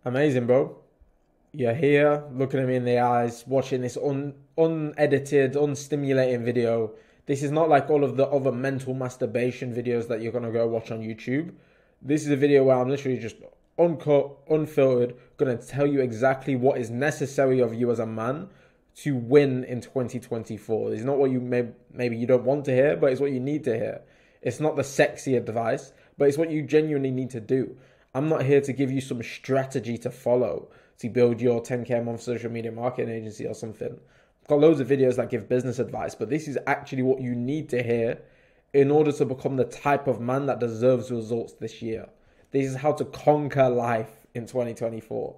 Amazing, bro. You're here looking at me in the eyes, watching this unedited, unstimulating video. This is not like all of the other mental masturbation videos that you're going to go watch on YouTube. This is a video where I'm literally just uncut, unfiltered, going to tell you exactly what is necessary of you as a man to win in 2024. It's not what you maybe you don't want to hear, but it's what you need to hear. It's not the sexy advice, but it's what you genuinely need to do. I'm not here to give you some strategy to follow to build your 10K a month social media marketing agency or something. I've got loads of videos that give business advice, but this is actually what you need to hear in order to become the type of man that deserves results this year. This is how to conquer life in 2024.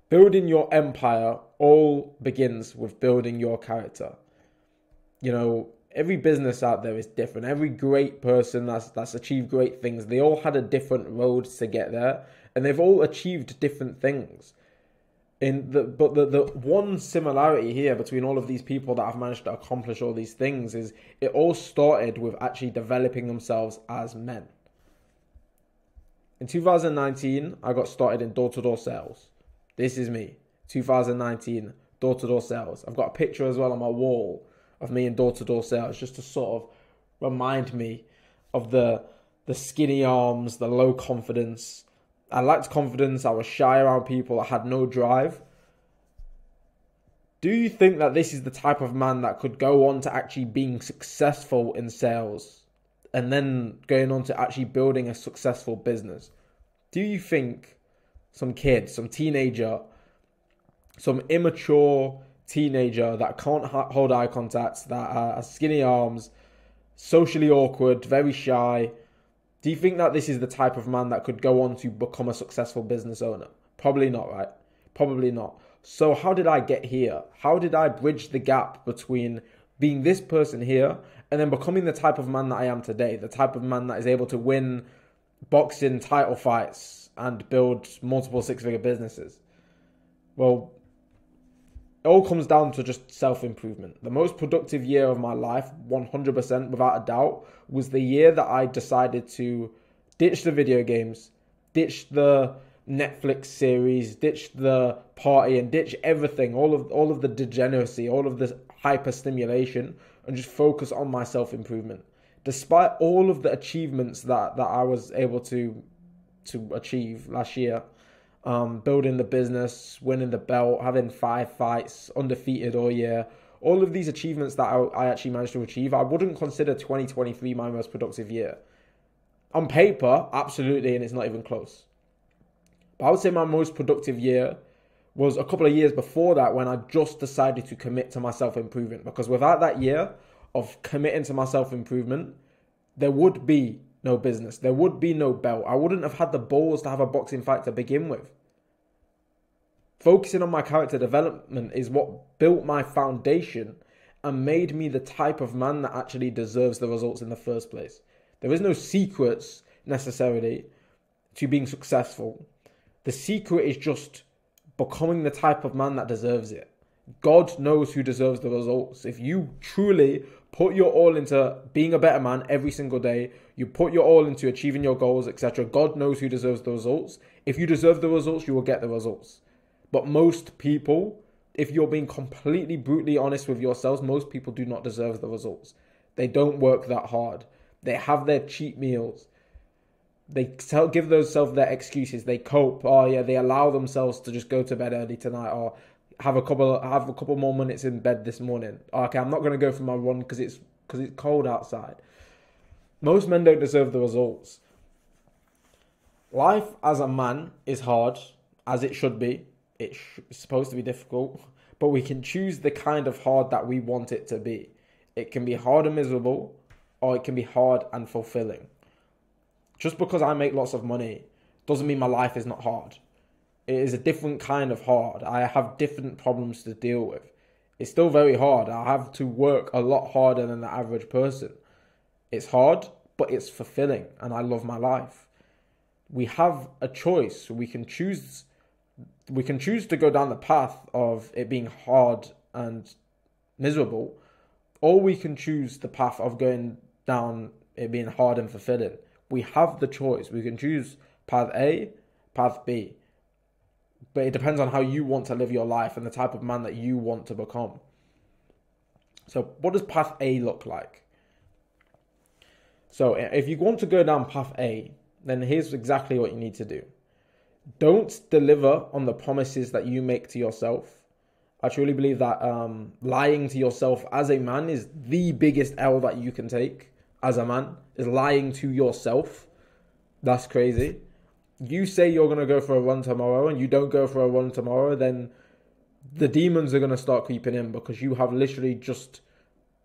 Building your empire all begins with building your character. Every business out there is different. Every great person that's achieved great things, they all had a different road to get there, and they've all achieved different things. But the one similarity here between all of these people that have managed to accomplish all these things is it all started with actually developing themselves as men. In 2019, I got started in door-to-door sales. This is me. 2019, door-to-door sales. I've got a picture as well on my wall of me in door-to-door sales, just to sort of remind me of the skinny arms, the low confidence. I lacked confidence. I was shy around people. I had no drive. Do you think that this is the type of man that could go on to actually being successful in sales and then going on to actually building a successful business? Do you think some kid, some teenager, some immature teenager that can't hold eye contact, that has skinny arms, socially awkward, very shy, do you think that this is the type of man that could go on to become a successful business owner? Probably not, right? Probably not. So how did I get here? How did I bridge the gap between being this person here and then becoming the type of man that I am today? The type of man that is able to win boxing title fights and build multiple six-figure businesses? Well, it all comes down to just self-improvement. The most productive year of my life, 100% without a doubt, was the year that I decided to ditch the video games, ditch the Netflix series, ditch the party, and ditch everything, all of the degeneracy, all of the hyper stimulation, and just focus on my self-improvement. Despite all of the achievements that I was able to achieve last year, building the business, winning the belt, having 5 fights, undefeated all year, all of these achievements that I actually managed to achieve, I wouldn't consider 2023 my most productive year. On paper, absolutely, and it's not even close. But I would say my most productive year was a couple of years before that, when I just decided to commit to my self-improvement. Because without that year of committing to my self-improvement, there would be no business. There would be no belt. I wouldn't have had the balls to have a boxing fight to begin with. Focusing on my character development is what built my foundation and made me the type of man that actually deserves the results in the first place. There is no secrets necessarily to being successful. The secret is just becoming the type of man that deserves it. God knows who deserves the results. If you truly put your all into being a better man every single day, you put your all into achieving your goals, etc., God knows who deserves the results. If you deserve the results, you will get the results. But most people, if you're being completely brutally honest with yourselves, most people do not deserve the results. They don't work that hard. They have their cheat meals. They give themselves their excuses. They cope. Oh yeah, they allow themselves to just go to bed early tonight, or have a couple more minutes in bed this morning. Okay, I'm not going to go for my run because it's cold outside. Most men don't deserve the results. Life as a man is hard, as it should be. It's supposed to be difficult, but we can choose the kind of hard that we want it to be. It can be hard and miserable, or it can be hard and fulfilling. Just because I make lots of money doesn't mean my life is not hard. It is a different kind of hard. I have different problems to deal with. It's still very hard. I have to work a lot harder than the average person. It's hard, but it's fulfilling, and I love my life. We have a choice. We can choose to go down the path of it being hard and miserable, or we can choose the path of going down it being hard and fulfilling. We have the choice. We can choose path A, path B. But it depends on how you want to live your life and the type of man that you want to become. So what does path A look like? So if you want to go down path A, then here's exactly what you need to do. Don't deliver on the promises that you make to yourself. I truly believe that lying to yourself as a man is the biggest L that you can take as a man, is lying to yourself. That's crazy. You say you're going to go for a run tomorrow and you don't go for a run tomorrow, then the demons are going to start creeping in because you have literally just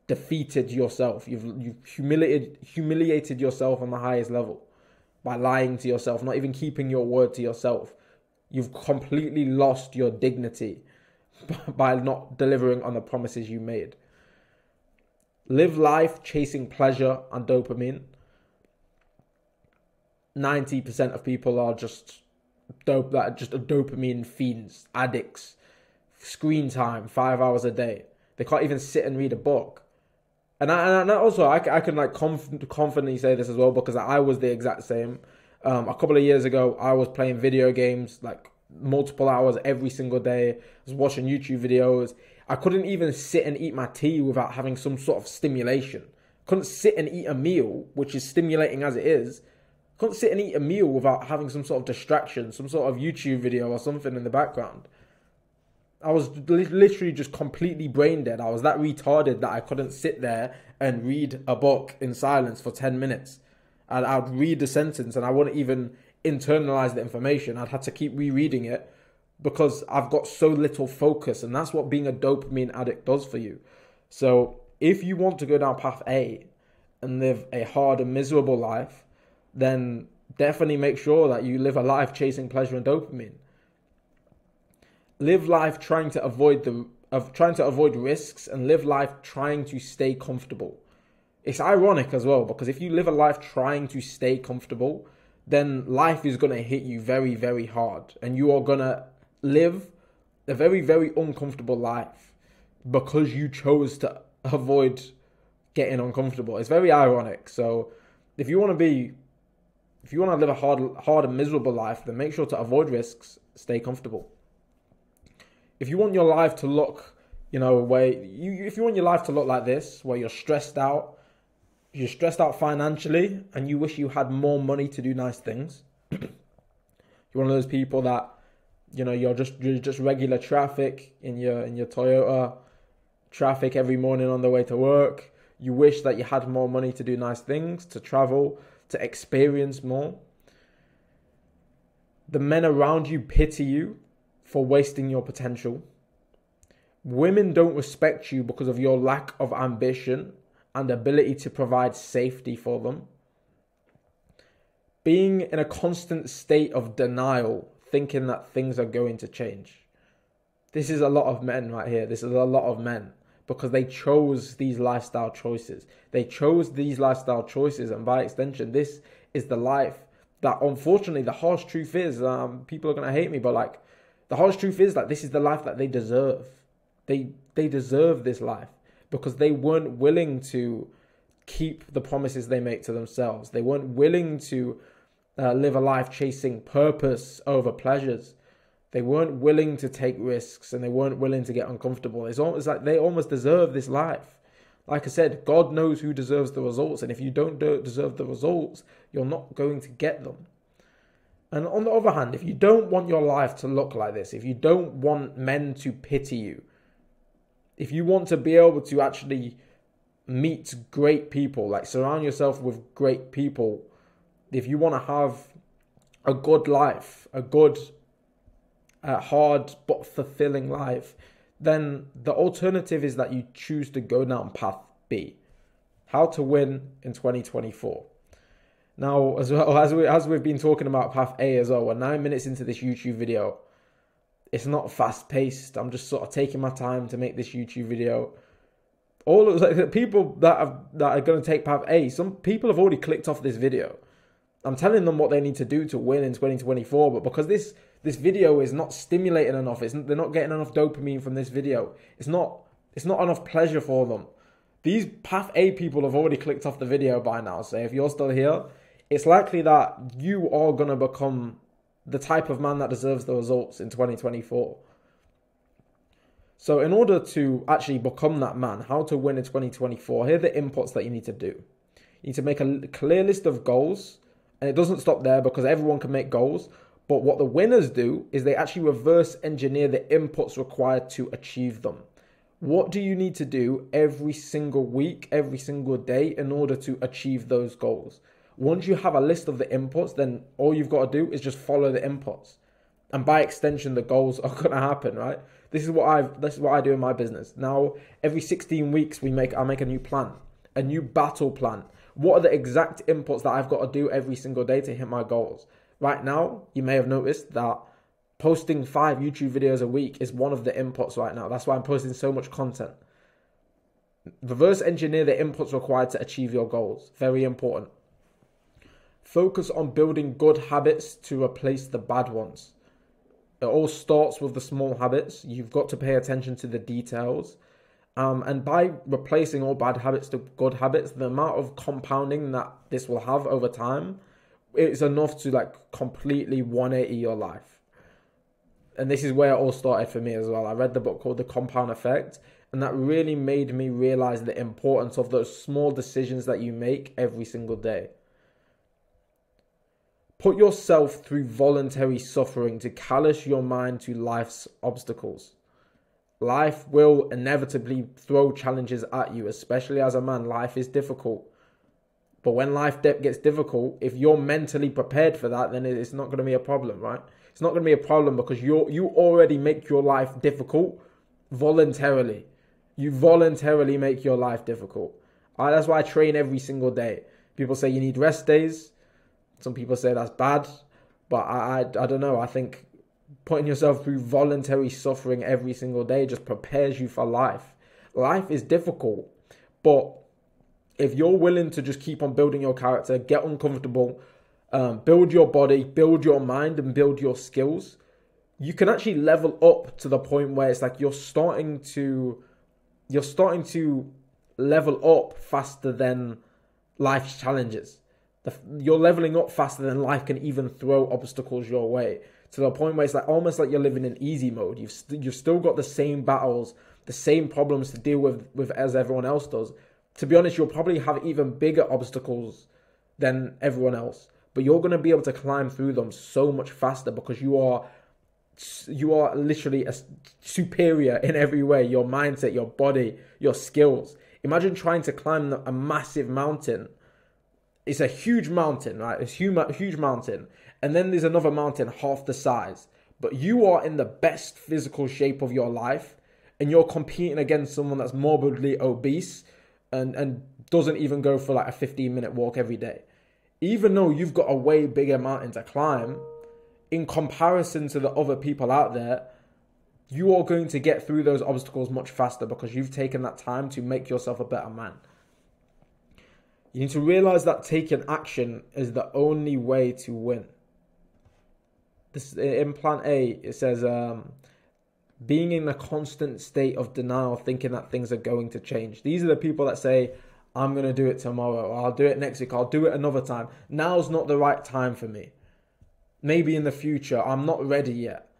defeated yourself. You've humiliated yourself on the highest level by lying to yourself, not even keeping your word to yourself. You've completely lost your dignity by not delivering on the promises you made. Live life chasing pleasure and dopamine. 90% of people are just dopamine fiends, addicts. Screen time, 5 hours a day. They can't even sit and read a book. And I can like confidently say this as well because I was the exact same. A couple of years ago, I was playing video games like multiple hours every single day. I was watching YouTube videos. I couldn't even sit and eat my tea without having some sort of stimulation. Couldn't sit and eat a meal, which is stimulating as it is. Couldn't sit and eat a meal without having some sort of distraction, some sort of YouTube video or something in the background. I was literally just completely brain dead. I was that retarded that I couldn't sit there and read a book in silence for 10 minutes. And I'd read the sentence and I wouldn't even internalize the information. I'd have to keep rereading it because I've got so little focus. And that's what being a dopamine addict does for you. So if you want to go down path A and live a hard and miserable life, then definitely make sure that you live a life chasing pleasure and dopamine. Live life trying to avoid risks and live life trying to stay comfortable. It's ironic as well because if you live a life trying to stay comfortable, then life is going to hit you very, very hard and you are going to live a very, very uncomfortable life because you chose to avoid getting uncomfortable. It's very ironic. So if you want to live a hard and miserable life, then make sure to avoid risks, stay comfortable. If you want your life to look, if you want your life to look like this, where you're stressed out financially, and you wish you had more money to do nice things, you're one of those people that, you're just regular traffic in your Toyota, traffic every morning on the way to work. You wish that you had more money to do nice things, to travel, to experience more. The men around you pity you for wasting your potential. Women don't respect you because of your lack of ambition and ability to provide safety for them. Being in a constant state of denial, thinking that things are going to change. This is a lot of men right here. This is a lot of men because they chose these lifestyle choices. They chose these lifestyle choices, and by extension, this is the life that, unfortunately, the harsh truth is, people are going to hate me, but the harsh truth is that this is the life that they deserve. They deserve this life because they weren't willing to keep the promises they make to themselves. They weren't willing to live a life chasing purpose over pleasures. They weren't willing to take risks and they weren't willing to get uncomfortable. It's almost like they almost deserve this life. Like I said, God knows who deserves the results. And if you don't deserve the results, you're not going to get them. And on the other hand, if you don't want your life to look like this, if you don't want men to pity you, if you want to be able to actually meet great people, like surround yourself with great people, if you want to have a good life, a good, hard but fulfilling life, then the alternative is that you choose to go down path B. How to win in 2024. Now, as well as we've been talking about path A as well, we're 9 minutes into this YouTube video. It's not fast paced. I'm just sort of taking my time to make this YouTube video. All of the people that are going to take path A, some people have already clicked off this video. I'm telling them what they need to do to win in 2024, but because this video is not stimulating enough, they're not getting enough dopamine from this video. It's not enough pleasure for them. These path A people have already clicked off the video by now. So if you're still here, it's likely that you are going to become the type of man that deserves the results in 2024. So in order to actually become that man, how to win in 2024, here are the inputs that you need to do. You need to make a clear list of goals, and it doesn't stop there because everyone can make goals. But what the winners do is they actually reverse engineer the inputs required to achieve them. What do you need to do every single week, every single day in order to achieve those goals? Once you have a list of the inputs, then all you've got to do is just follow the inputs. And by extension, the goals are going to happen, right? This is what I do in my business. Now, every 16 weeks, I make a new plan, a new battle plan. What are the exact inputs that I've got to do every single day to hit my goals? Right now, you may have noticed that posting 5 YouTube videos a week is one of the inputs right now. That's why I'm posting so much content. Reverse engineer the inputs required to achieve your goals. Very important. Focus on building good habits to replace the bad ones. It all starts with the small habits. You've got to pay attention to the details. And by replacing all bad habits to good habits, the amount of compounding that this will have over time, it's enough to like completely 180 your life. And this is where it all started for me as well. I read the book called The Compound Effect, and that really made me realize the importance of those small decisions that you make every single day. Put yourself through voluntary suffering to callous your mind to life's obstacles. Life will inevitably throw challenges at you, especially as a man. Life is difficult. But when life gets difficult, if you're mentally prepared for that, then it's not going to be a problem, right? It's not going to be a problem because you already make your life difficult voluntarily. You voluntarily make your life difficult. That's why I train every single day. People say you need rest days. Some people say that's bad. But I don't know. I think putting yourself through voluntary suffering every single day just prepares you for life. Life is difficult. But if you're willing to just keep on building your character, get uncomfortable, build your body, build your mind, and build your skills, you can actually level up to the point where it's like you're starting to level up faster than life's challenges. You're leveling up faster than life can even throw obstacles your way, to the point where it's like almost like you're living in easy mode. You've still got the same battles, the same problems to deal with as everyone else does. To be honest, you'll probably have even bigger obstacles than everyone else, but you're going to be able to climb through them so much faster because you are literally a superior in every way. Your mindset, your body, your skills. Imagine trying to climb a massive mountain. It's a huge mountain, right? It's a huge mountain. And then there's another mountain half the size. But you are in the best physical shape of your life, and you're competing against someone that's morbidly obese and doesn't even go for like a 15-minute walk every day. Even though you've got a way bigger mountain to climb, in comparison to the other people out there, you are going to get through those obstacles much faster because you've taken that time to make yourself a better man. You need to realize that taking action is the only way to win. This in plan A, it says, being in a constant state of denial, thinking that things are going to change. These are the people that say, I'm going to do it tomorrow, or I'll do it next week, I'll do it another time. Now's not the right time for me. Maybe in the future, I'm not ready yet.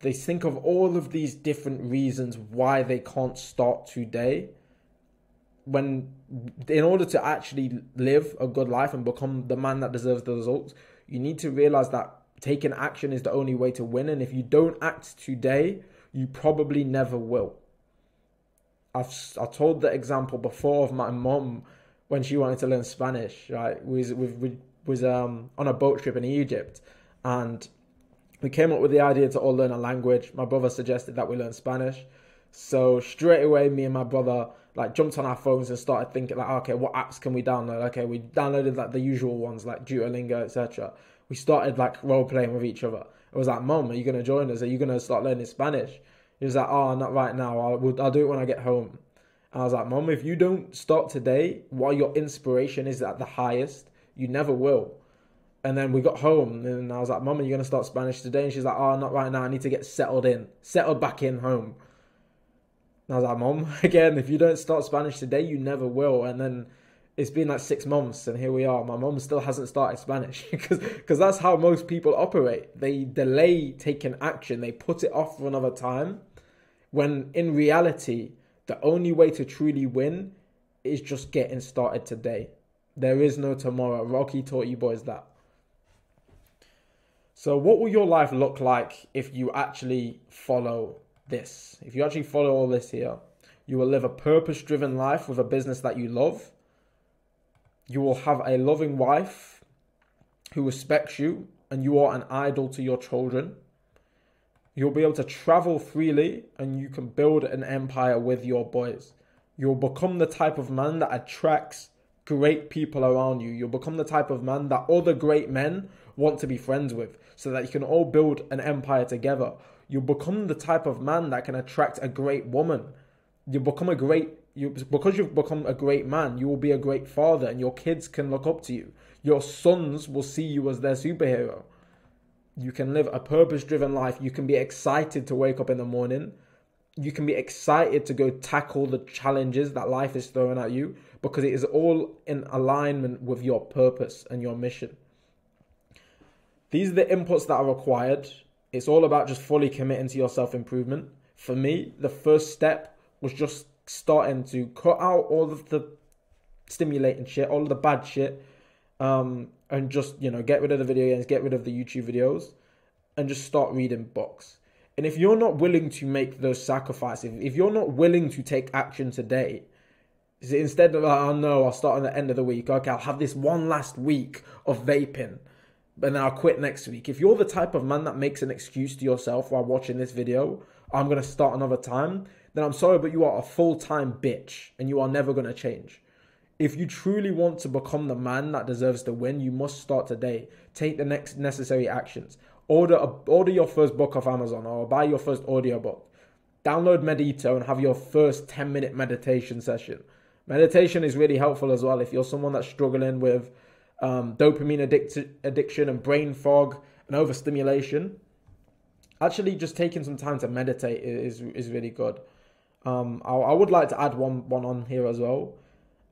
They think of all of these different reasons why they can't start today. When, in order to actually live a good life and become the man that deserves the results, you need to realize that taking action is the only way to win. And if you don't act today, you probably never will. I told the example before of my mom when she wanted to learn Spanish. Right, we was on a boat trip in Egypt, and we came up with the idea to all learn a language. My brother suggested that we learn Spanish, so straight away, me and my brother like jumped on our phones and started thinking like, okay, what apps can we download? Okay, we downloaded like the usual ones like Duolingo, etc. We started like role playing with each other. It was like, Mom, are you gonna join us? Are you gonna start learning Spanish? He was like, oh, not right now. I'll do it when I get home. And I was like, Mom, if you don't start today, while your inspiration is at the highest, you never will. And then we got home, and I was like, Mom, are you gonna start Spanish today? And she's like, oh, not right now. I need to get settled back in home. And I was like, Mom, again, if you don't start Spanish today, you never will. And then it's been like 6 months and here we are. My mom still hasn't started Spanish because that's how most people operate. They delay taking action. They put it off for another time when in reality, the only way to truly win is just getting started today. There is no tomorrow. Rocky taught you boys that. So what will your life look like if you actually follow this? If you actually follow all this here, you will live a purpose-driven life with a business that you love. You will have a loving wife who respects you, and you are an idol to your children. You'll be able to travel freely, and you can build an empire with your boys. You'll become the type of man that attracts great people around you. You'll become the type of man that other great men want to be friends with, so that you can all build an empire together. You'll become the type of man that can attract a great woman. Because you've become a great man, you will be a great father, and your kids can look up to you. Your sons will see you as their superhero. You can live a purpose-driven life. You can be excited to wake up in the morning. You can be excited to go tackle the challenges that life is throwing at you, because it is all in alignment with your purpose and your mission. These are the inputs that are required. It's all about just fully committing to your self-improvement. For me, the first step was just starting to cut out all of the stimulating shit, all of the bad shit, and just, get rid of the video games, get rid of the YouTube videos, and just start reading books. And if you're not willing to make those sacrifices, if you're not willing to take action today, instead of, oh no, I'll start on the end of the week, okay, I'll have this one last week of vaping, and then I'll quit next week. If you're the type of man that makes an excuse to yourself while watching this video, I'm going to start another time, then I'm sorry, but you are a full-time bitch, and you are never going to change. If you truly want to become the man that deserves to win, you must start today. Take the next necessary actions. Order your first book off Amazon, or buy your first audiobook. Download Medito and have your first 10-minute meditation session. Meditation is really helpful as well if you're someone that's struggling with dopamine addiction and brain fog and overstimulation. Actually, just taking some time to meditate is really good. I would like to add one on here as well.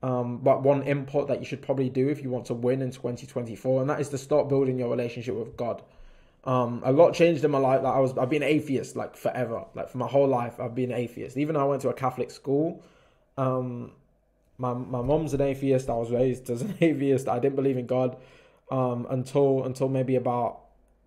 But one input that you should probably do if you want to win in 2024, and that is to start building your relationship with God. A lot changed in my life. I've been atheist like forever, like for my whole life. I've been atheist. Even though I went to a Catholic school, my mom's an atheist. I was raised as an atheist. I didn't believe in God until maybe about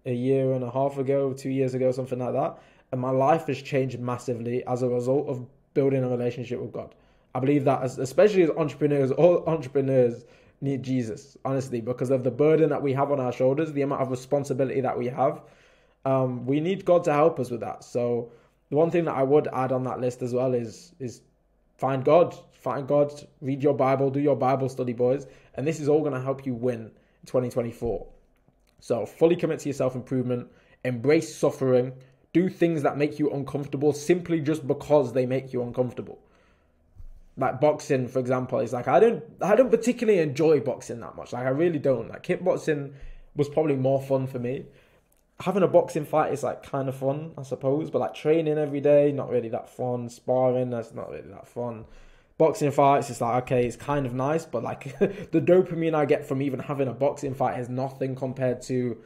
a year and a half ago, 2 years ago, something like that. And my life has changed massively as a result of building a relationship with God. I believe that, especially as entrepreneurs, all entrepreneurs need Jesus, honestly, because of the burden that we have on our shoulders, the amount of responsibility that we have. We need God to help us with that. So the one thing that I would add on that list as well is find God, read your Bible, do your Bible study, boys. And this is all going to help you win in 2024. So fully commit to your self-improvement, embrace suffering, do things that make you uncomfortable simply just because they make you uncomfortable. Like boxing, for example, is like I don't particularly enjoy boxing that much. Like I really don't. Like kickboxing was probably more fun for me. Having a boxing fight is like kind of fun, I suppose, but like training every day, not really that fun. Sparring, that's not really that fun. Boxing fights, it's like, okay, it's kind of nice, but like the dopamine I get from even having a boxing fight is nothing compared to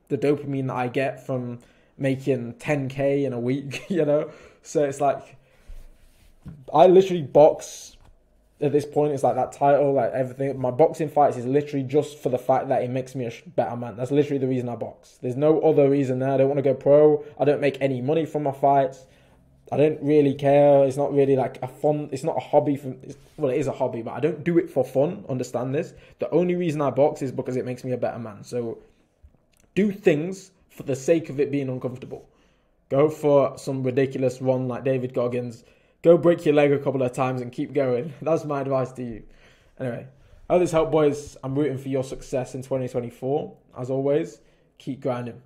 the dopamine that I get from making 10K in a week, So it's like, I literally box at this point. It's like that title, like everything. My boxing fights is literally just for the fact that it makes me a better man. That's literally the reason I box. There's no other reason there. I don't want to go pro. I don't make any money from my fights. I don't really care. It's not really like a fun. It's not a hobby. Well, it is a hobby, but I don't do it for fun. Understand this. The only reason I box is because it makes me a better man. So do things for the sake of it being uncomfortable. Go for some ridiculous run like David Goggins. Go break your leg a couple of times and keep going. That's my advice to you. Anyway, I hope this helped, boys. I'm rooting for your success in 2024. As always, keep grinding.